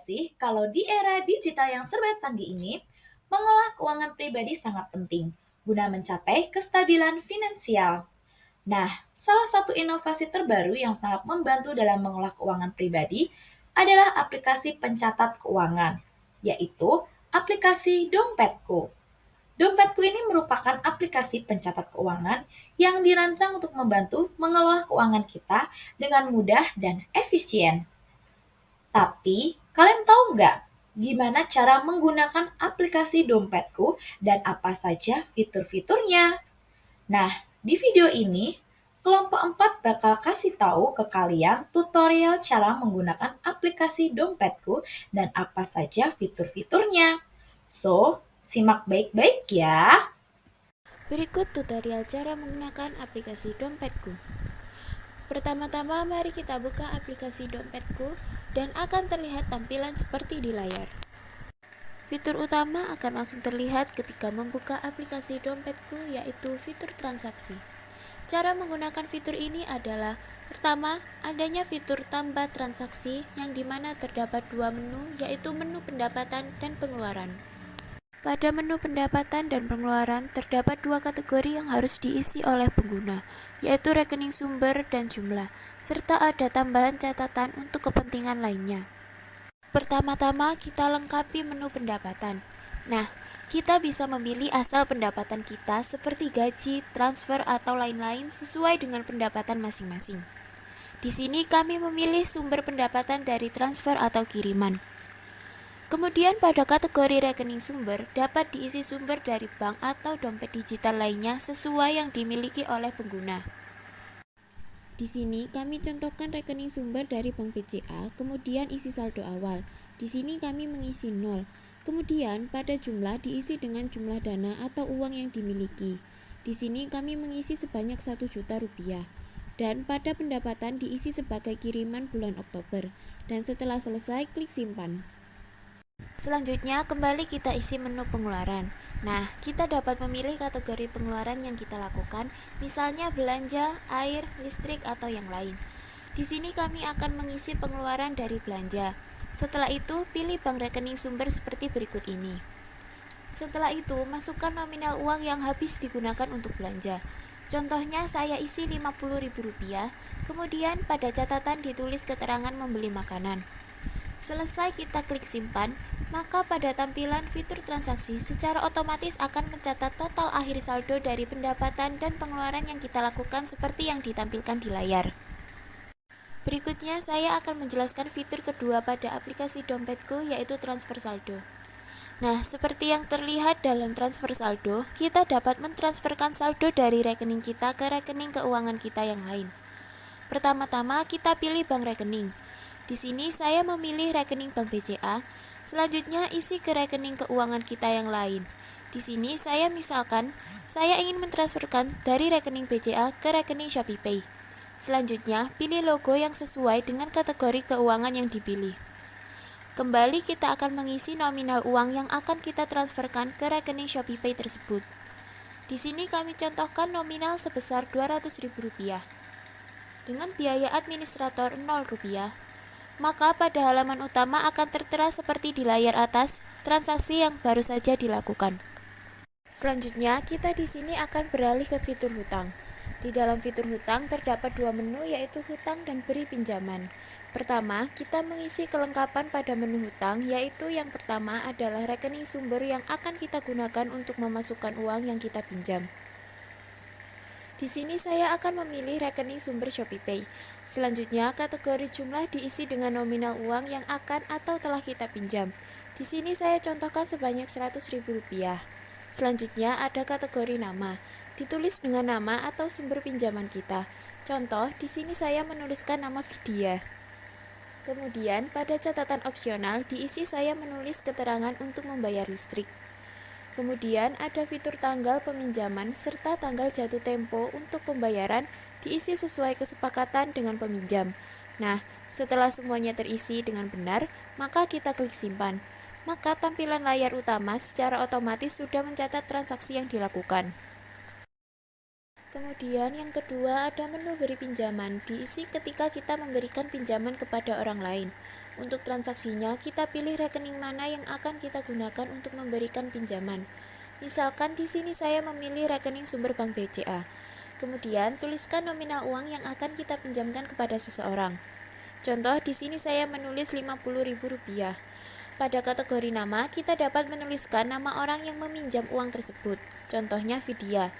sih kalau di era digital yang serba canggih ini, mengolah keuangan pribadi sangat penting guna mencapai kestabilan finansial. Nah, salah satu inovasi terbaru yang sangat membantu dalam mengolah keuangan pribadi adalah aplikasi pencatat keuangan, yaitu aplikasi Dompetku. Dompetku ini merupakan aplikasi pencatat keuangan yang dirancang untuk membantu mengelola keuangan kita dengan mudah dan efisien. Tapi, kalian tahu nggak gimana cara menggunakan aplikasi Dompetku dan apa saja fitur-fiturnya? Nah, di video ini, kelompok 4 bakal kasih tahu ke kalian tutorial cara menggunakan aplikasi Dompetku dan apa saja fitur-fiturnya. So, simak baik-baik ya. Berikut tutorial cara menggunakan aplikasi Dompetku. Pertama-tama mari kita buka aplikasi Dompetku dan akan terlihat tampilan seperti di layar. Fitur utama akan langsung terlihat ketika membuka aplikasi Dompetku, yaitu fitur transaksi. Cara menggunakan fitur ini adalah: pertama, adanya fitur tambah transaksi yang dimana terdapat dua menu, yaitu menu pendapatan dan pengeluaran. Pada menu pendapatan dan pengeluaran, terdapat dua kategori yang harus diisi oleh pengguna, yaitu rekening sumber dan jumlah, serta ada tambahan catatan untuk kepentingan lainnya. Pertama-tama, kita lengkapi menu pendapatan. Nah, kita bisa memilih asal pendapatan kita seperti gaji, transfer, atau lain-lain sesuai dengan pendapatan masing-masing. Di sini kami memilih sumber pendapatan dari transfer atau kiriman. Kemudian pada kategori rekening sumber dapat diisi sumber dari bank atau dompet digital lainnya sesuai yang dimiliki oleh pengguna. Di sini kami contohkan rekening sumber dari Bank BCA, kemudian isi saldo awal. Di sini kami mengisi 0. Kemudian pada jumlah diisi dengan jumlah dana atau uang yang dimiliki. Di sini kami mengisi sebanyak 1 juta rupiah. Dan pada pendapatan diisi sebagai kiriman bulan Oktober. Dan setelah selesai, klik simpan. Selanjutnya, kembali kita isi menu pengeluaran. Nah, kita dapat memilih kategori pengeluaran yang kita lakukan, misalnya belanja, air, listrik, atau yang lain. Di sini kami akan mengisi pengeluaran dari belanja. Setelah itu, pilih bank rekening sumber seperti berikut ini. Setelah itu, masukkan nominal uang yang habis digunakan untuk belanja. Contohnya, saya isi Rp50.000, kemudian pada catatan ditulis keterangan membeli makanan. Selesai kita klik simpan, maka pada tampilan fitur transaksi secara otomatis akan mencatat total akhir saldo dari pendapatan dan pengeluaran yang kita lakukan seperti yang ditampilkan di layar. Berikutnya saya akan menjelaskan fitur kedua pada aplikasi Dompetku, yaitu transfer saldo. Nah, seperti yang terlihat dalam transfer saldo, kita dapat mentransferkan saldo dari rekening kita ke rekening keuangan kita yang lain. Pertama-tama kita pilih bank rekening. Di sini saya memilih rekening Bank BCA. Selanjutnya isi ke rekening keuangan kita yang lain. Di sini saya misalkan saya ingin mentransferkan dari rekening BCA ke rekening ShopeePay. Selanjutnya pilih logo yang sesuai dengan kategori keuangan yang dipilih. Kembali kita akan mengisi nominal uang yang akan kita transferkan ke rekening ShopeePay tersebut. Di sini kami contohkan nominal sebesar Rp200.000 dengan biaya administrator Rp0. Maka pada halaman utama akan tertera seperti di layar atas, transaksi yang baru saja dilakukan. Selanjutnya, kita di sini akan beralih ke fitur hutang. Di dalam fitur hutang terdapat dua menu, yaitu hutang dan beri pinjaman. Pertama, kita mengisi kelengkapan pada menu hutang, yaitu yang pertama adalah rekening sumber yang akan kita gunakan untuk memasukkan uang yang kita pinjam. Di sini saya akan memilih rekening sumber ShopeePay. Selanjutnya, kategori jumlah diisi dengan nominal uang yang akan atau telah kita pinjam. Di sini saya contohkan sebanyak Rp100.000. Selanjutnya ada kategori nama. Ditulis dengan nama atau sumber pinjaman kita. Contoh, di sini saya menuliskan nama Vidya. Kemudian, pada catatan opsional diisi saya menulis keterangan untuk membayar listrik. Kemudian ada fitur tanggal peminjaman serta tanggal jatuh tempo untuk pembayaran diisi sesuai kesepakatan dengan peminjam. Nah, setelah semuanya terisi dengan benar, maka kita klik simpan. Maka tampilan layar utama secara otomatis sudah mencatat transaksi yang dilakukan. Kemudian yang kedua ada menu beri pinjaman, diisi ketika kita memberikan pinjaman kepada orang lain. Untuk transaksinya, kita pilih rekening mana yang akan kita gunakan untuk memberikan pinjaman. Misalkan di sini saya memilih rekening sumber bank BCA. Kemudian tuliskan nominal uang yang akan kita pinjamkan kepada seseorang. Contoh di sini saya menulis Rp50.000. Pada kategori nama, kita dapat menuliskan nama orang yang meminjam uang tersebut. Contohnya Vidya.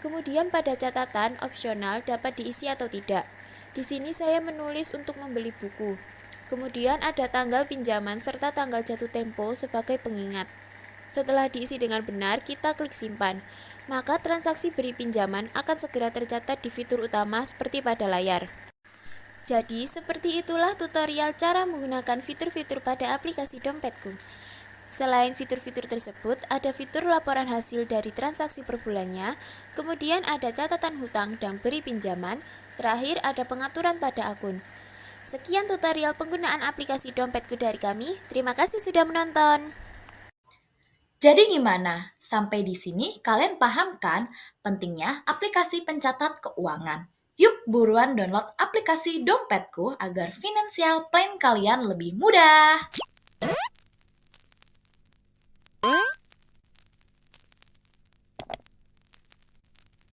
Kemudian pada catatan opsional dapat diisi atau tidak. Di sini saya menulis untuk membeli buku. Kemudian ada tanggal pinjaman serta tanggal jatuh tempo sebagai pengingat. Setelah diisi dengan benar, kita klik simpan. Maka transaksi beri pinjaman akan segera tercatat di fitur utama seperti pada layar. Jadi, seperti itulah tutorial cara menggunakan fitur-fitur pada aplikasi Dompetku. Selain fitur-fitur tersebut, ada fitur laporan hasil dari transaksi per bulannya, kemudian ada catatan hutang dan beri pinjaman, terakhir ada pengaturan pada akun. Sekian tutorial penggunaan aplikasi Dompetku dari kami. Terima kasih sudah menonton. Jadi gimana? Sampai di sini kalian paham kan pentingnya aplikasi pencatat keuangan? Yuk buruan download aplikasi Dompetku agar finansial plan kalian lebih mudah.